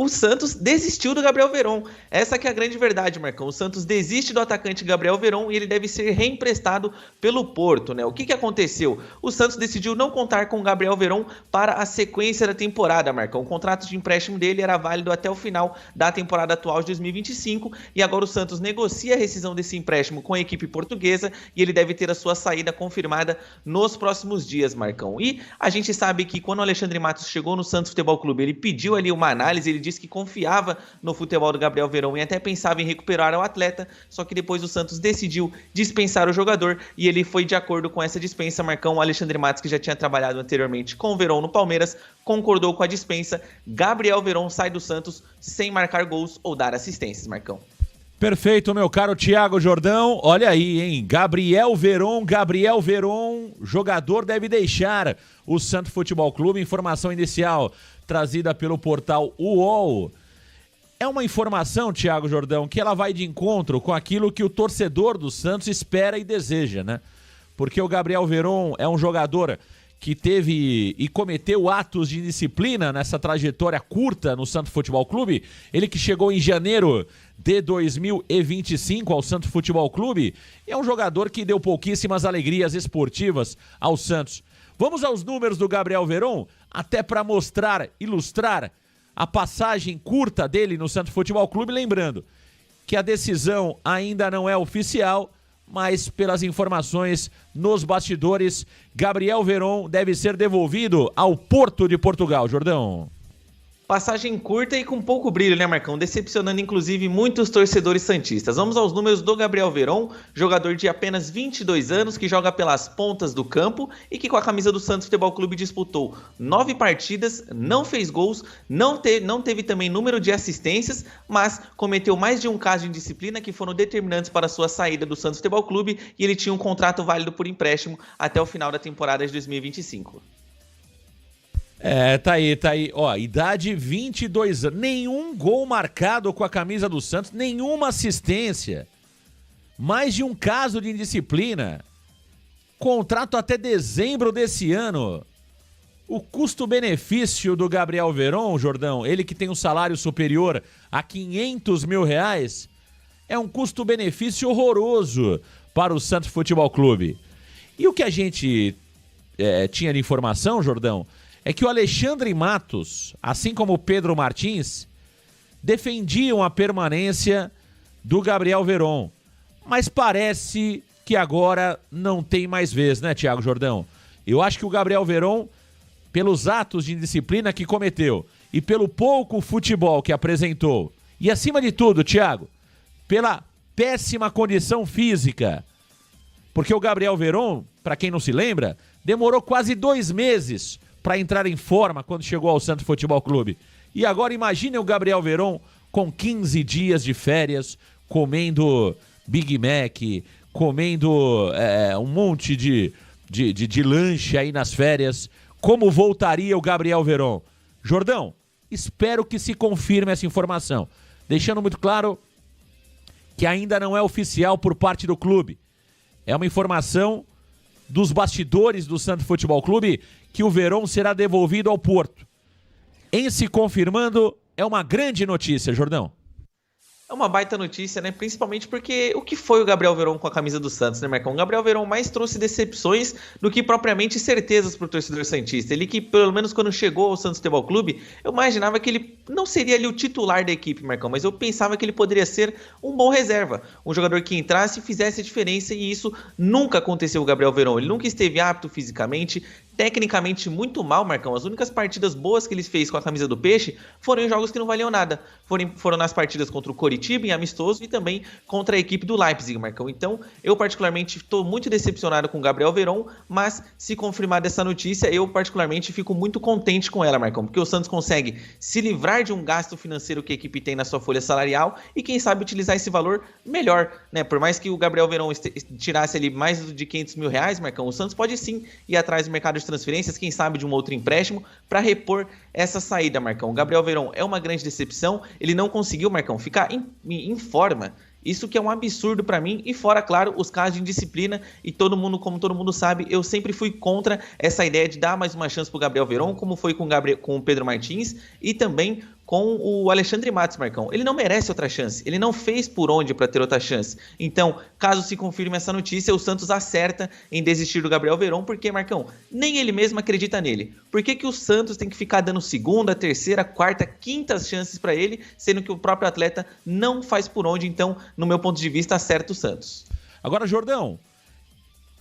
o Santos desistiu do Gabriel Veron. Essa que é a grande verdade, Marcão. O Santos desiste do atacante Gabriel Veron e ele deve ser reemprestado pelo Porto, né? O que aconteceu? O Santos decidiu não contar com o Gabriel Veron para a sequência da temporada, Marcão. O contrato de empréstimo dele era válido até o final da temporada atual de 2025 e agora o Santos negocia a rescisão desse empréstimo com a equipe portuguesa e ele deve ter a sua saída confirmada nos próximos dias, Marcão. E a gente sabe que quando o Alexandre Matos chegou no Santos Futebol Clube, ele pediu ali uma análise, ele disse que confiava no futebol do Gabriel Veron e até pensava em recuperar o atleta, só que depois o Santos decidiu dispensar o jogador e ele foi de acordo com essa dispensa, Marcão. O Alexandre Matos, que já tinha trabalhado anteriormente com o Veron no Palmeiras, concordou com a dispensa. Gabriel Veron sai do Santos sem marcar gols ou dar assistências, Marcão. Perfeito, meu caro Thiago Jordão. Olha aí, hein? Gabriel Veron, jogador deve deixar o Santos Futebol Clube. Informação inicial trazida pelo portal UOL. É uma informação, Thiago Jordão, que ela vai de encontro com aquilo que o torcedor do Santos espera e deseja, né? Porque o Gabriel Veron é um jogador que teve e cometeu atos de indisciplina nessa trajetória curta no Santos Futebol Clube. Ele que chegou em janeiro de 2025 ao Santos Futebol Clube, é um jogador que deu pouquíssimas alegrias esportivas ao Santos. Vamos aos números do Gabriel Veron, até para mostrar, ilustrar a passagem curta dele no Santos Futebol Clube, lembrando que a decisão ainda não é oficial, mas pelas informações nos bastidores, Gabriel Veron deve ser devolvido ao Porto de Portugal. Jordão. Passagem curta e com pouco brilho, né, Marcão? Decepcionando, inclusive, muitos torcedores santistas. Vamos aos números do Gabriel Veron, jogador de apenas 22 anos, que joga pelas pontas do campo e que com a camisa do Santos Futebol Clube disputou 9 partidas, não fez gols, não teve também número de assistências, mas cometeu mais de um caso de indisciplina que foram determinantes para a sua saída do Santos Futebol Clube e ele tinha um contrato válido por empréstimo até o final da temporada de 2025. Tá aí. Ó, idade 22 anos. Nenhum gol marcado com a camisa do Santos, nenhuma assistência. Mais de um caso de indisciplina. Contrato até dezembro desse ano. O custo-benefício do Gabriel Veron, Jordão, ele que tem um salário superior a R$500 mil, é um custo-benefício horroroso para o Santos Futebol Clube. E o que a gente tinha de informação, Jordão, é que o Alexandre Matos, assim como o Pedro Martins, defendiam a permanência do Gabriel Veron. Mas parece que agora não tem mais vez, né, Thiago Jordão? Eu acho que o Gabriel Veron, pelos atos de indisciplina que cometeu e pelo pouco futebol que apresentou, e acima de tudo, Thiago, pela péssima condição física, porque o Gabriel Veron, para quem não se lembra, demorou quase 2 meses para entrar em forma quando chegou ao Santos Futebol Clube. E agora imagine o Gabriel Veron com 15 dias de férias, comendo Big Mac, comendo um monte de lanche aí nas férias. Como voltaria o Gabriel Veron? Jordão, espero que se confirme essa informação. Deixando muito claro que ainda não é oficial por parte do clube. É uma informação dos bastidores do Santos Futebol Clube que o Veron será devolvido ao Porto. Em se confirmando, é uma grande notícia, Jordão. É uma baita notícia, né? Principalmente porque o que foi o Gabriel Veron com a camisa do Santos, né, Marcão? O Gabriel Veron mais trouxe decepções do que propriamente certezas para o torcedor santista. Ele que, pelo menos quando chegou ao Santos Futebol Clube, eu imaginava que ele não seria ali o titular da equipe, Marcão, mas eu pensava que ele poderia ser um bom reserva. Um jogador que entrasse e fizesse a diferença, e isso nunca aconteceu com o Gabriel Veron. Ele nunca esteve apto fisicamente, tecnicamente muito mal, Marcão. As únicas partidas boas que ele fez com a camisa do Peixe foram em jogos que não valiam nada. Foram nas partidas contra o Coritiba, em amistoso, e também contra a equipe do Leipzig, Marcão. Então, eu particularmente estou muito decepcionado com o Gabriel Veron, mas se confirmar dessa notícia, eu particularmente fico muito contente com ela, Marcão, porque o Santos consegue se livrar de um gasto financeiro que a equipe tem na sua folha salarial e quem sabe utilizar esse valor melhor, né? Por mais que o Gabriel Veron tirasse ali mais de R$500 mil, Marcão, o Santos pode sim ir atrás do mercado de transferências, quem sabe de um outro empréstimo, para repor essa saída, Marcão. O Gabriel Veron é uma grande decepção, ele não conseguiu, Marcão, ficar em forma. Isso que é um absurdo para mim, e fora, claro, os casos de indisciplina, e todo mundo, como todo mundo sabe, eu sempre fui contra essa ideia de dar mais uma chance pro Gabriel Veron, como foi com o Pedro Martins, e também com o Alexandre Matos, Marcão. Ele não merece outra chance. Ele não fez por onde para ter outra chance. Então, caso se confirme essa notícia, o Santos acerta em desistir do Gabriel Veron, porque, Marcão, nem ele mesmo acredita nele. Por que o Santos tem que ficar dando segunda, terceira, quarta, quintas chances para ele, sendo que o próprio atleta não faz por onde? Então, no meu ponto de vista, acerta o Santos. Agora, Jordão,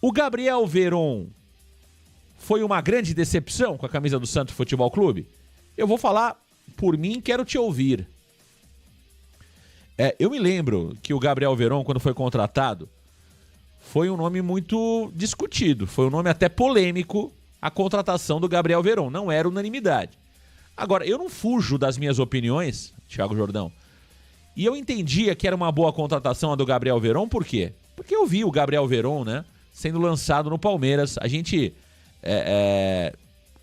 o Gabriel Veron foi uma grande decepção com a camisa do Santos Futebol Clube? Eu vou falar por mim, quero te ouvir. Eu me lembro que o Gabriel Veron, quando foi contratado, foi um nome muito discutido. Foi um nome até polêmico, a contratação do Gabriel Veron. Não era unanimidade. Agora, eu não fujo das minhas opiniões, Thiago Jordão. E eu entendia que era uma boa contratação a do Gabriel Veron, por quê? Porque eu vi o Gabriel Veron, né, sendo lançado no Palmeiras. A gente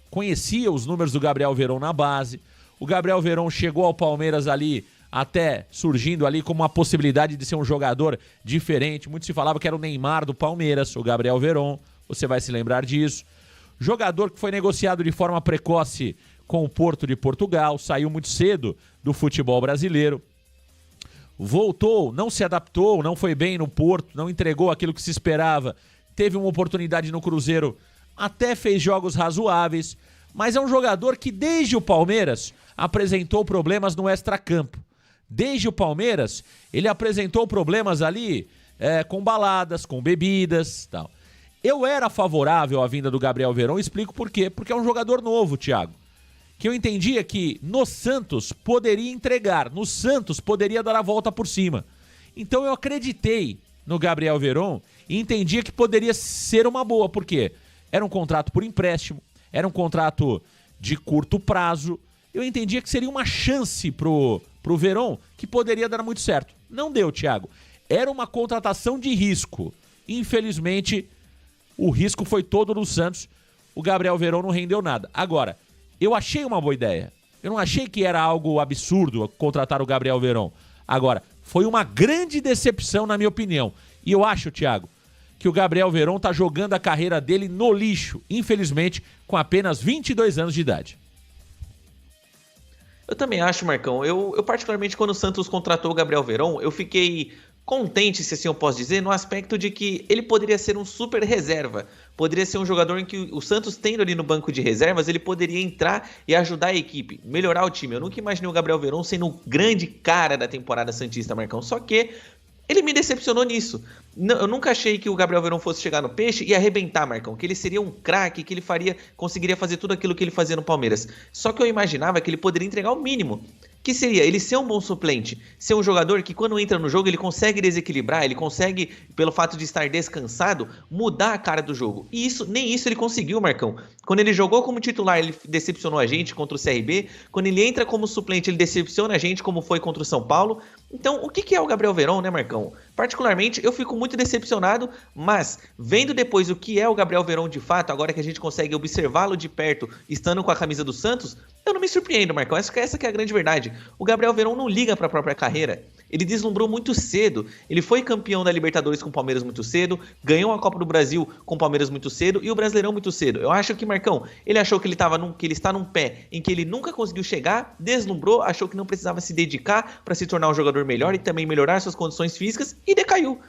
conhecia os números do Gabriel Veron na base. O Gabriel Veron chegou ao Palmeiras ali, até surgindo ali como uma possibilidade de ser um jogador diferente. Muito se falava que era o Neymar do Palmeiras, o Gabriel Veron. Você vai se lembrar disso. Jogador que foi negociado de forma precoce com o Porto de Portugal, saiu muito cedo do futebol brasileiro. Voltou, não se adaptou, não foi bem no Porto, não entregou aquilo que se esperava. Teve uma oportunidade no Cruzeiro, até fez jogos razoáveis. Mas é um jogador que desde o Palmeiras apresentou problemas no extracampo. Desde o Palmeiras, ele apresentou problemas ali com baladas, com bebidas, tal. Eu era favorável à vinda do Gabriel Veron, explico por quê. Porque é um jogador novo, Thiago. Que eu entendia que no Santos poderia entregar, no Santos poderia dar a volta por cima. Então eu acreditei no Gabriel Veron e entendia que poderia ser uma boa. Por quê? Era um contrato por empréstimo, era um contrato de curto prazo. Eu entendia que seria uma chance pro Veron que poderia dar muito certo. Não deu, Thiago. Era uma contratação de risco. Infelizmente, o risco foi todo no Santos. O Gabriel Veron não rendeu nada. Agora, eu achei uma boa ideia. Eu não achei que era algo absurdo contratar o Gabriel Veron. Agora, foi uma grande decepção, na minha opinião. E eu acho, Thiago, que o Gabriel Veron tá jogando a carreira dele no lixo, infelizmente, com apenas 22 anos de idade. Eu também acho, Marcão. Eu particularmente, quando o Santos contratou o Gabriel Veron, eu fiquei contente, se assim eu posso dizer, no aspecto de que ele poderia ser um super reserva. Poderia ser um jogador em que o Santos, tendo ali no banco de reservas, ele poderia entrar e ajudar a equipe, melhorar o time. Eu nunca imaginei o Gabriel Veron sendo o grande cara da temporada santista, Marcão. Só que ele me decepcionou nisso. Eu nunca achei que o Gabriel Veron fosse chegar no Peixe e arrebentar, Marcão. Que ele seria um craque, que ele conseguiria fazer tudo aquilo que ele fazia no Palmeiras. Só que eu imaginava que ele poderia entregar o mínimo. Que seria ele ser um bom suplente, ser um jogador que quando entra no jogo ele consegue desequilibrar, ele consegue, pelo fato de estar descansado, mudar a cara do jogo. E nem isso ele conseguiu, Marcão. Quando ele jogou como titular, ele decepcionou a gente contra o CRB. Quando ele entra como suplente, ele decepciona a gente, como foi contra o São Paulo. Então, o que é o Gabriel Veron, né, Marcão? Particularmente, eu fico muito decepcionado, mas vendo depois o que é o Gabriel Veron de fato, agora que a gente consegue observá-lo de perto, estando com a camisa do Santos, eu não me surpreendo, Marcão. Essa que é a grande verdade. O Gabriel Veron não liga para a própria carreira. Ele deslumbrou muito cedo. Ele foi campeão da Libertadores com o Palmeiras muito cedo, ganhou a Copa do Brasil com o Palmeiras muito cedo e o Brasileirão muito cedo. Eu acho que, Marcão, ele achou que ele está num pé em que ele nunca conseguiu chegar, deslumbrou, achou que não precisava se dedicar para se tornar um jogador melhor e também melhorar suas condições físicas e decaiu.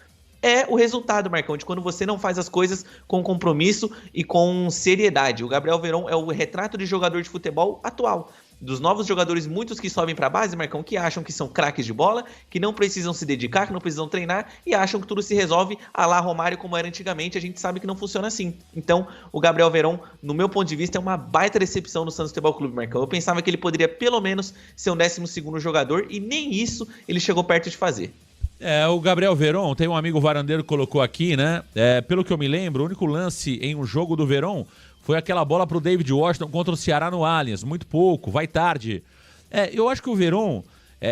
É o resultado, Marcão, de quando você não faz as coisas com compromisso e com seriedade. O Gabriel Veron é o retrato de jogador de futebol atual. Dos novos jogadores, muitos que sobem para a base, Marcão, que acham que são craques de bola, que não precisam se dedicar, que não precisam treinar e acham que tudo se resolve à la Romário como era antigamente. A gente sabe que não funciona assim. Então, o Gabriel Veron, no meu ponto de vista, é uma baita decepção no Santos Futebol Clube, Marcão. Eu pensava que ele poderia pelo menos ser um 12º jogador e nem isso ele chegou perto de fazer. O Gabriel Veron, tem um amigo varandeiro que colocou aqui, né? Pelo que eu me lembro, o único lance em um jogo do Veron foi aquela bola pro David Washington contra o Ceará no Allianz. Muito pouco, vai tarde. Eu acho que o Veron,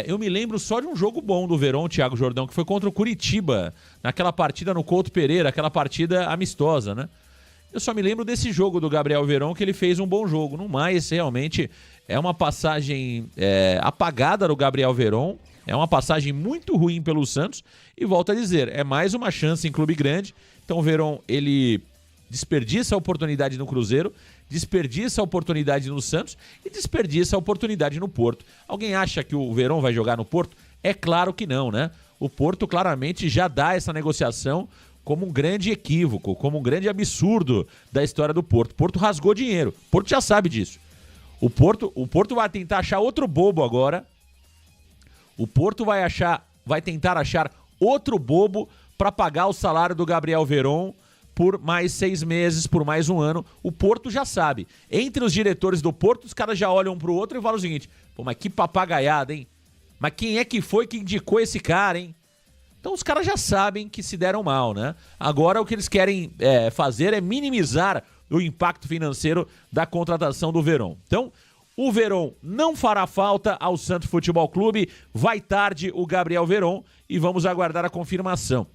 eu me lembro só de um jogo bom do Veron, Thiago Jordão, que foi contra o Curitiba, naquela partida no Couto Pereira, aquela partida amistosa, né? Eu só me lembro desse jogo do Gabriel Veron, que ele fez um bom jogo. No mais, realmente, é uma passagem apagada do Gabriel Veron. É uma passagem muito ruim pelo Santos. E volto a dizer, é mais uma chance em clube grande. Então o Veron, ele Desperdiça a oportunidade no Cruzeiro, desperdiça a oportunidade no Santos e desperdiça a oportunidade no Porto. Alguém acha que o Verón vai jogar no Porto? É claro que não, né? O Porto claramente já dá essa negociação como um grande equívoco, como um grande absurdo da história do Porto. O Porto rasgou dinheiro, o Porto já sabe disso. O Porto vai tentar achar outro bobo agora. O Porto vai tentar achar outro bobo para pagar o salário do Gabriel Verón por mais 6 meses, por mais um ano. O Porto já sabe. Entre os diretores do Porto, os caras já olham um pro outro e falam o seguinte: pô, mas que papagaiada, hein? Mas quem é que foi que indicou esse cara, hein? Então os caras já sabem que se deram mal, né? Agora o que eles querem fazer é minimizar o impacto financeiro da contratação do Verón. Então, o Verón não fará falta ao Santos Futebol Clube. Vai tarde o Gabriel Verón e vamos aguardar a confirmação.